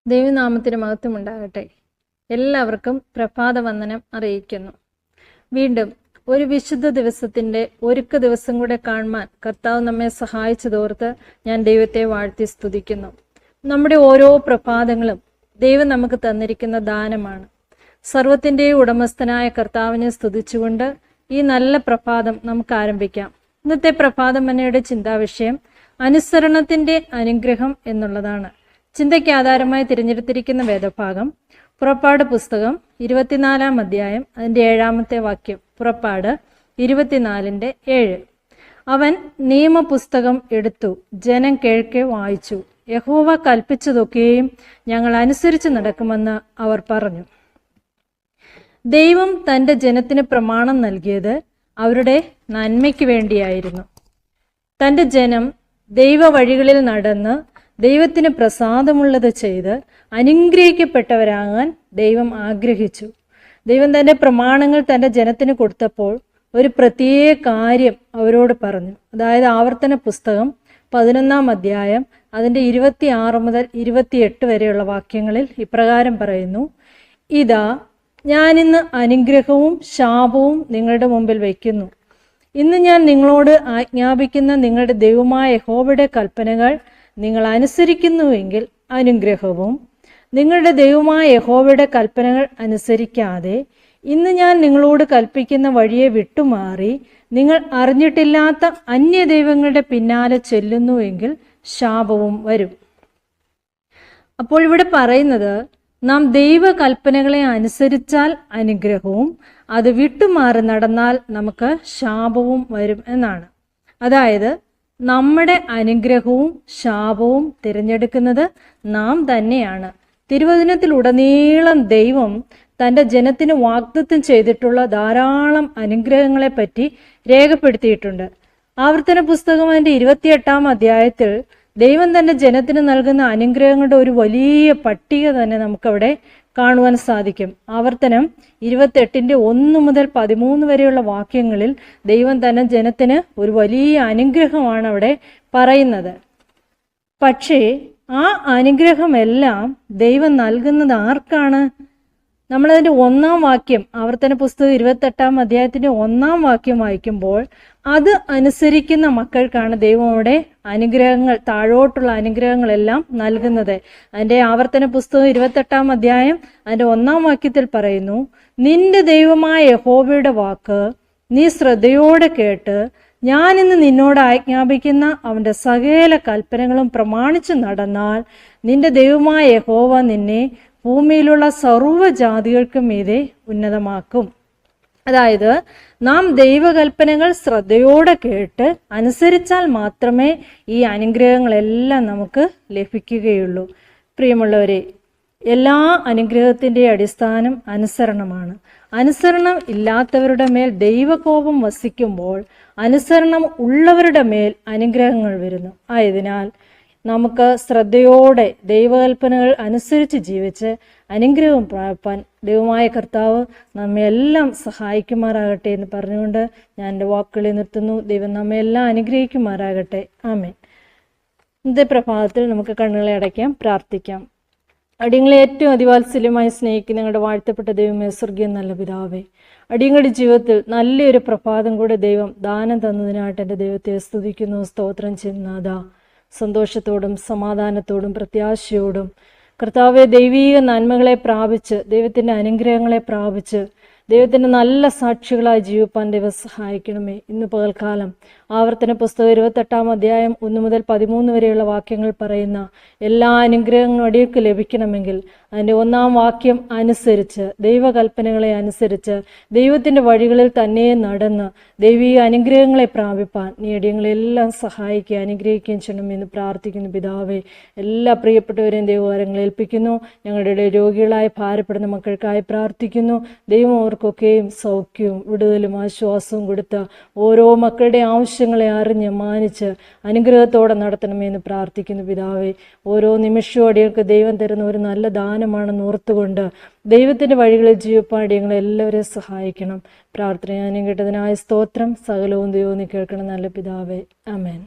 ദൈവനാമത്തിന് മഹത്വമുണ്ടാകട്ടെ. എല്ലാവർക്കും പ്രഭാത വന്ദനം അറിയിക്കുന്നു. വീണ്ടും ഒരു വിശുദ്ധ ദിവസത്തിൻ്റെ ഒരുക്ക ദിവസം കൂടെ കാണുവാൻ കർത്താവ് നമ്മെ സഹായിച്ചതോർത്ത് ഞാൻ ദൈവത്തെ വാഴ്ത്തി സ്തുതിക്കുന്നു. നമ്മുടെ ഓരോ പ്രഭാതങ്ങളും ദൈവം നമുക്ക് തന്നിരിക്കുന്ന ദാനമാണ്. സർവത്തിൻ്റെ ഉടമസ്ഥനായ കർത്താവിനെ സ്തുതിച്ചുകൊണ്ട് ഈ നല്ല പ്രഭാതം നമുക്ക് ആരംഭിക്കാം. ഇന്നത്തെ പ്രഭാതം എന്നയുടെ ചിന്താവിഷയം അനുസരണത്തിൻ്റെ അനുഗ്രഹം എന്നുള്ളതാണ്. ചിന്തയ്ക്ക് ആധാരമായി തിരഞ്ഞെടുത്തിരിക്കുന്ന വേദഭാഗം പുറപ്പാട് പുസ്തകം 24 അധ്യായം അതിൻ്റെ 7-ാമത്തെ വാക്യം. പുറപ്പാട് 24:7. അവൻ നിയമപുസ്തകം എടുത്തു ജനം കേൾക്കെ വായിച്ചു. യഹോവ കൽപ്പിച്ചതൊക്കെയും ഞങ്ങൾ അനുസരിച്ച് നടക്കുമെന്ന് അവർ പറഞ്ഞു. ദൈവം തൻ്റെ ജനത്തിന് പ്രമാണം നൽകിയത് അവരുടെ നന്മയ്ക്ക് വേണ്ടിയായിരുന്നു. തൻ്റെ ജനം ദൈവ വഴികളിൽ നടന്ന് ദൈവത്തിന് പ്രസാദമുള്ളത് ചെയ്ത് അനുഗ്രഹിക്കപ്പെട്ടവരാകാൻ ദൈവം ആഗ്രഹിച്ചു. ദൈവം തൻ്റെ പ്രമാണങ്ങൾ തൻ്റെ ജനത്തിന് കൊടുത്തപ്പോൾ ഒരു പ്രത്യേക കാര്യം അവരോട് പറഞ്ഞു. അതായത് ആവർത്തന പുസ്തകം 11 അധ്യായം അതിൻ്റെ 26 മുതൽ 28 വരെയുള്ള വാക്യങ്ങളിൽ ഇപ്രകാരം പറയുന്നു: ഇതാ, ഞാനിന്ന് അനുഗ്രഹവും ശാപവും നിങ്ങളുടെ മുമ്പിൽ വയ്ക്കുന്നു. ഇന്ന് ഞാൻ നിങ്ങളോട് ആജ്ഞാപിക്കുന്ന നിങ്ങളുടെ ദൈവമായ യഹോവയുടെ കൽപ്പനകൾ നിങ്ങൾ അനുസരിക്കുന്നുവെങ്കിൽ അനുഗ്രഹവും, നിങ്ങളുടെ ദൈവമായ യഹോവയുടെ കൽപ്പനകൾ അനുസരിക്കാതെ ഇന്ന് ഞാൻ നിങ്ങളോട് കൽപ്പിക്കുന്ന വഴിയെ വിട്ടുമാറി നിങ്ങൾ അറിഞ്ഞിട്ടില്ലാത്ത അന്യദൈവങ്ങളുടെ പിന്നാലെ ചെല്ലുന്നുവെങ്കിൽ ശാപവും വരും. അപ്പോൾ ഇവിടെ പറയുന്നത്, നാം ദൈവകൽപ്പനകളെ അനുസരിച്ചാൽ അനുഗ്രഹവും അത് വിട്ടുമാറി നടന്നാൽ നമുക്ക് ശാപവും വരും എന്നാണ്. അതായത് നമ്മുടെ അനുഗ്രഹവും ശാപവും തിരഞ്ഞെടുക്കുന്നത് നാം തന്നെയാണ്. തിരുവചനത്തിലുടനീളം ദൈവം തൻ്റെ ജനത്തിന് വാഗ്ദത്തം ചെയ്തിട്ടുള്ള ധാരാളം അനുഗ്രഹങ്ങളെപ്പറ്റി രേഖപ്പെടുത്തിയിട്ടുണ്ട്. ആവർത്തന പുസ്തകം അതിൻ്റെ 28 അധ്യായത്തിൽ ദൈവം തൻ്റെ ജനത്തിന് നൽകുന്ന അനുഗ്രഹങ്ങളുടെ ഒരു വലിയ പട്ടിക തന്നെ നമുക്കവിടെ കാണുവാൻ സാധിക്കും. ആവർത്തനം 28:1 മുതൽ 13 വരെയുള്ള വാക്യങ്ങളിൽ ദൈവം തന്നെ ജനത്തിന് ഒരു വലിയ അനുഗ്രഹമാണ് അവിടെ പറയുന്നത്. പക്ഷേ ആ അനുഗ്രഹമെല്ലാം ദൈവം നൽകുന്നത് ആർക്കാണ്? നമ്മളതിൻ്റെ 1-ാം വാക്യം, ആവർത്തന പുസ്തകം 28 അധ്യായത്തിൻ്റെ 1-ാം വാക്യം വായിക്കുമ്പോൾ അത് അനുസരിക്കുന്ന മക്കൾക്കാണ് ദൈവം അവിടെ അനുഗ്രഹങ്ങൾ, താഴോട്ടുള്ള അനുഗ്രഹങ്ങളെല്ലാം നൽകുന്നത്. അതിൻ്റെ ആവർത്തന പുസ്തകം 28 അധ്യായം അതിൻ്റെ 1-ാം വാക്യത്തിൽ പറയുന്നു: നിന്റെ ദൈവമായ യഹോവയുടെ വാക്ക് നീ ശ്രദ്ധയോടെ കേട്ട് ഞാനിന്ന് നിന്നോട് ആജ്ഞാപിക്കുന്ന അവൻ്റെ സകല കൽപ്പനകളും പ്രമാണിച്ചു നടന്നാൽ നിന്റെ ദൈവമായ യഹോവ നിന്നെ ഭൂമിയിലുള്ള സർവ്വജാതികൾക്കും മീതെ ഉന്നതമാക്കും. അതായത് നാം ദൈവകൽപ്പനകൾ ശ്രദ്ധയോടെ കേട്ട് അനുസരിച്ചാൽ മാത്രമേ ഈ അനുഗ്രഹങ്ങളെല്ലാം നമുക്ക് ലഭിക്കുകയുള്ളൂ. പ്രിയമുള്ളവരെ, എല്ലാ അനുഗ്രഹത്തിൻ്റെ അടിസ്ഥാനം അനുസരണമാണ്. അനുസരണം ഇല്ലാത്തവരുടെ മേൽ ദൈവകോപം വസിക്കുമ്പോൾ അനുസരണം ഉള്ളവരുടെ മേൽ അനുഗ്രഹങ്ങൾ വരുന്നു. ആയതിനാൽ നമുക്ക് ശ്രദ്ധയോടെ ദൈവകൽപ്പനകൾ അനുസരിച്ച് ജീവിച്ച് അനുഗ്രഹം പ്രാപിപ്പാൻ ദൈവമായ കർത്താവ് നമ്മെല്ലാം സഹായിക്കുമാറാകട്ടെ എന്ന് പറഞ്ഞുകൊണ്ട് ഞാൻ എൻ്റെ വാക്കുകളെ നിർത്തുന്നു. ദൈവം നമ്മെല്ലാം അനുഗ്രഹിക്കുമാറാകട്ടെ. ആമേൻ. ഇന്നത്തെ പ്രഭാതത്തിൽ നമുക്ക് കണ്ണുകളെ അടയ്ക്കാം, പ്രാർത്ഥിക്കാം. അടിയങ്ങളെ ഏറ്റവും അതിവാത്സല്യമായി സ്നേഹിക്കുന്ന ഞങ്ങളുടെ വാഴ്ത്തപ്പെട്ട ദൈവമേ, സ്വർഗീയ നല്ല പിതാവേ, അടിയങ്ങളുടെ ജീവിതത്തിൽ നല്ലൊരു പ്രഭാതം കൂടെ ദൈവം ദാനം തന്നതിനായിട്ട് എൻ്റെ ദൈവത്തെ സ്തുതിക്കുന്നു, സ്തോത്രം ചെയ്യുന്നതാ. സന്തോഷത്തോടും സമാധാനത്തോടും പ്രത്യാശയോടും കർത്താവെ ദൈവീക നന്മകളെ പ്രാപിച്ച് ദൈവത്തിൻ്റെ അനുഗ്രഹങ്ങളെ പ്രാപിച്ച് ദൈവത്തിൻ്റെ നല്ല സാക്ഷികളായി ജീവിപ്പാൻ ദൈവം സഹായിക്കണമേ. ഇന്ന് പകൽക്കാലം ആവർത്തന പുസ്തകം 28 അധ്യായം 1 മുതൽ 13 വരെയുള്ള വാക്യങ്ങൾ പറയുന്ന എല്ലാ അനുഗ്രഹങ്ങളും അടിയർക്ക് ലഭിക്കണമെങ്കിൽ അതിൻ്റെ 1-ാം വാക്യം അനുസരിച്ച് ദൈവകൽപ്പനകളെ അനുസരിച്ച് ദൈവത്തിൻ്റെ വഴികളിൽ തന്നെ നടന്ന് ദൈവീക അനുഗ്രഹങ്ങളെ പ്രാപിപ്പാൻ നീ അടിയങ്ങളെല്ലാം സഹായിക്കുക, അനുഗ്രഹിക്കുകയും ചെയ്യണമെന്ന് പ്രാർത്ഥിക്കുന്നു. പിതാവേ, എല്ലാ പ്രിയപ്പെട്ടവരെയും ദൈവകാര്യങ്ങൾ ഏൽപ്പിക്കുന്നു. ഞങ്ങളുടെ രോഗികളായി ഭാരപ്പെടുന്ന മക്കൾക്കായി പ്രാർത്ഥിക്കുന്നു. ദൈവം അവർക്കൊക്കെയും സൗഖ്യവും വിടുതലും ആശ്വാസവും കൊടുത്ത ഓരോ മക്കളുടെ ആവശ്യങ്ങളെ അറിഞ്ഞ് മാനിച്ച് അനുഗ്രഹത്തോടെ നടത്തണമെന്ന് പ്രാർത്ഥിക്കുന്നു. പിതാവേ, ഓരോ നിമിഷവും അടിയങ്ങൾക്ക് ദൈവം തരുന്ന ഒരു നല്ല ദാനമാണെന്ന് ഓർത്തുകൊണ്ട് ദൈവത്തിൻ്റെ വഴികളിൽ ജീവിപ്പാൻ അടിയങ്ങളെല്ലാവരെയും സഹായിക്കണം. പ്രാർത്ഥന ഞാനും കേട്ടതിനായ സ്തോത്രം. സകലവും ദൈവം നീ കേൾക്കണം നല്ല പിതാവേ. ആമേൻ.